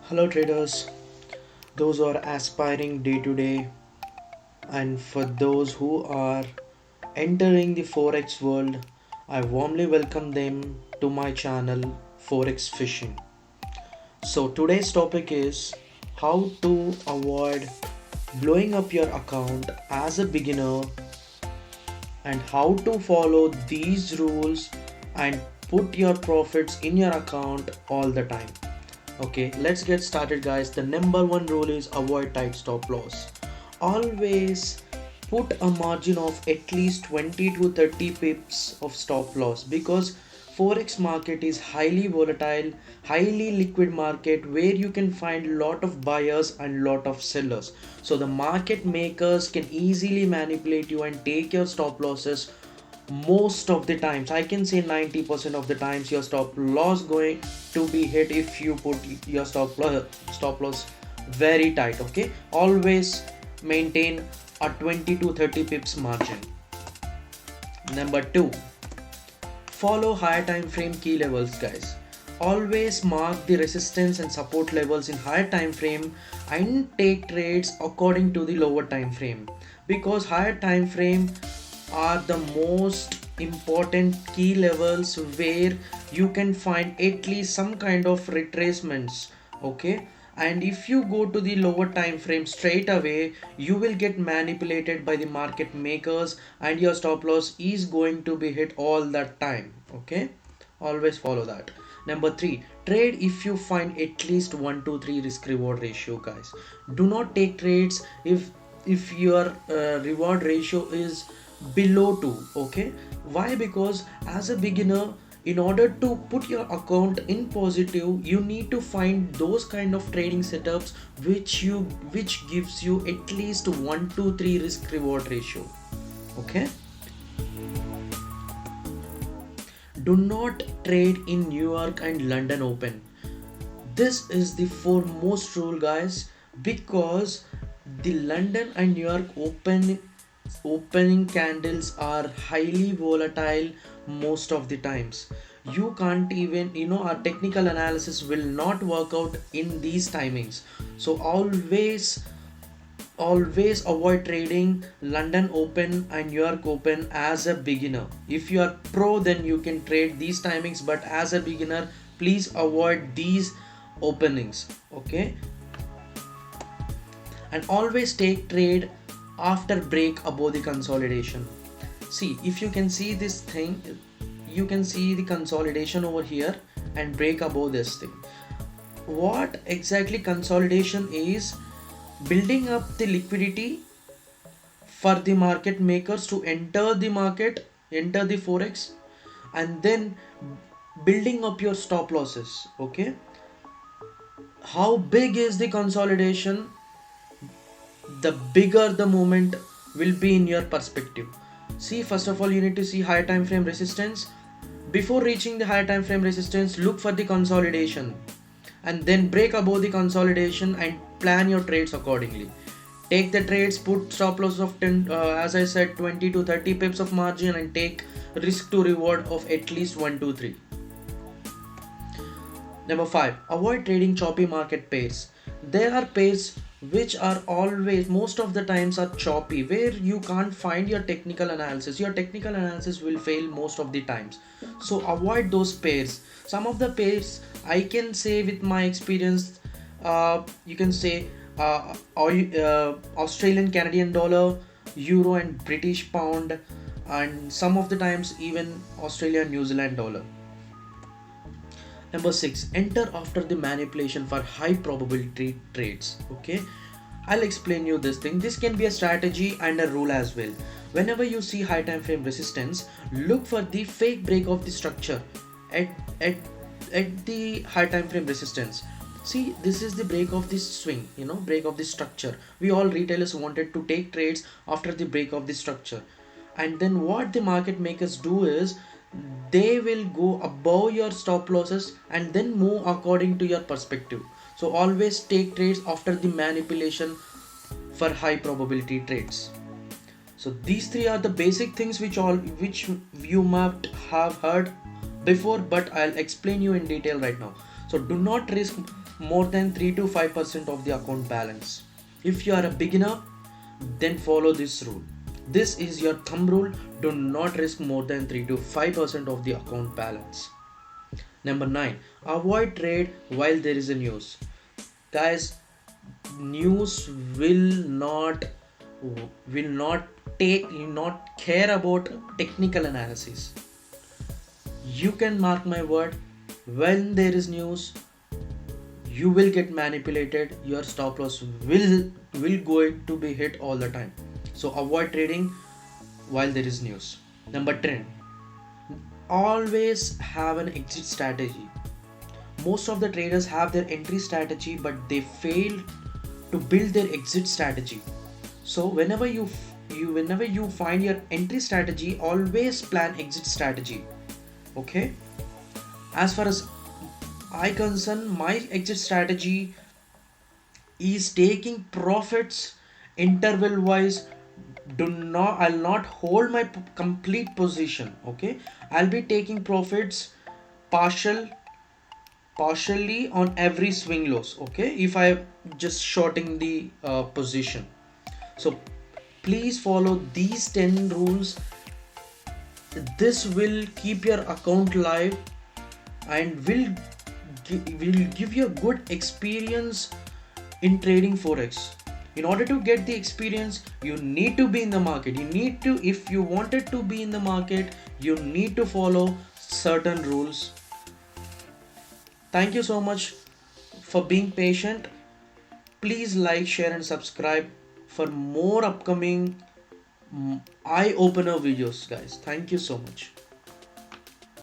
Hello traders, those who are aspiring day to day, and for those who are entering the Forex world, I warmly welcome them to my channel Forex Fishing. So today's topic is how to avoid blowing up your account as a beginner and how to follow these rules and put your profits in your account all the time. Okay, let's get started guys. The number one rule is avoid tight stop loss. Always put a margin of at least 20 to 30 pips of stop loss because forex market is highly volatile, highly liquid market where you can find lot of buyers and lot of sellers. So the market makers can easily manipulate you and take your stop losses. Most of the times, I can say 90% of the times, your stop loss going to be hit if you put your stop loss very tight. Okay, always maintain a 20 to 30 pips margin. Number two, follow higher time frame key levels guys. Always mark the resistance and support levels in higher time frame and take trades according to the lower time frame, because higher time frame are the most important key levels where you can find at least some kind of retracements. Okay, and if you go to the lower time frame straight away, you will get manipulated by the market makers and your stop loss is going to be hit all that time. Okay, always follow that. Number three, trade if you find at least 1 to 3 risk reward ratio guys. Do not take trades if your reward ratio is below 2. Okay, why? Because as a beginner, in order to put your account in positive, you need to find those kind of trading setups which gives you at least 1 to 3 risk reward ratio. Okay, do not trade in New York and London Open. This is the foremost rule guys, because the London and New York opening candles are highly volatile most of the times. You can't even, our technical analysis will not work out in these timings. So always avoid trading London Open and New York Open as a beginner. If you are pro, then you can trade these timings, but as a beginner, please avoid these openings. Okay, and always take trade after break above the consolidation. See, if you can see this thing, you can see the consolidation over here and break above this thing. What exactly consolidation is? Building up the liquidity for the market makers to enter the market, enter the forex, and then building up your stop losses. Okay, how big is the consolidation, the bigger the movement will be in your perspective. See, first of all, you need to see higher time frame resistance. Before reaching the higher time frame resistance, look for the consolidation and then break above the consolidation and plan your trades accordingly. Take the trades, put stop loss of 10 as I said, 20 to 30 pips of margin, and take risk to reward of at least 1 to 3. Number 5, avoid trading choppy market pairs. There are pairs which are always, most of the times, are choppy, where you can't find your technical analysis. Your technical analysis will fail most of the times. So avoid those pairs. Some of the pairs I can say with my experience, you can say Australian Canadian dollar, euro and British pound, and some of the times even Australian New Zealand dollar. Number 6, enter after the manipulation for high probability trades. Okay, I'll explain you this thing. This can be a strategy and a rule as well. Whenever you see high time frame resistance, look for the fake break of the structure at at the high time frame resistance. See, this is the break of this swing, break of this structure. We all retailers wanted to take trades after the break of the structure, and then what the market makers do is they will go above your stop losses and then move according to your perspective. So always take trades after the manipulation for high probability trades. So these three are the basic things which you might have heard before, but I'll explain you in detail right now. So do not risk more than 3 to 5% of the account balance. If you are a beginner, then follow this rule. This is your thumb rule. Do not risk more than 3 to 5% of the account balance. Number 9, avoid trade while there is a news. Guys, news will not care about technical analysis. You can mark my word, when there is news, you will get manipulated. Your stop loss will going to be hit all the time. So avoid trading while there is news. Number 10, always have an exit strategy. Most of the traders have their entry strategy, but they fail to build their exit strategy. So whenever you find your entry strategy, always plan exit strategy. Okay, as far as I concern, my exit strategy is taking profits interval wise. I'll not hold my complete position. Okay, I'll be taking profits partially on every swing loss. Okay, if I just shorting the position. So please follow these 10 rules. This will keep your account live and will give you a good experience in trading forex. In order to get the experience, you need to be in the market. If you wanted to be in the market, you need to follow certain rules. Thank you so much for being patient. Please like, share and subscribe for more upcoming eye opener videos, guys. Thank you so much.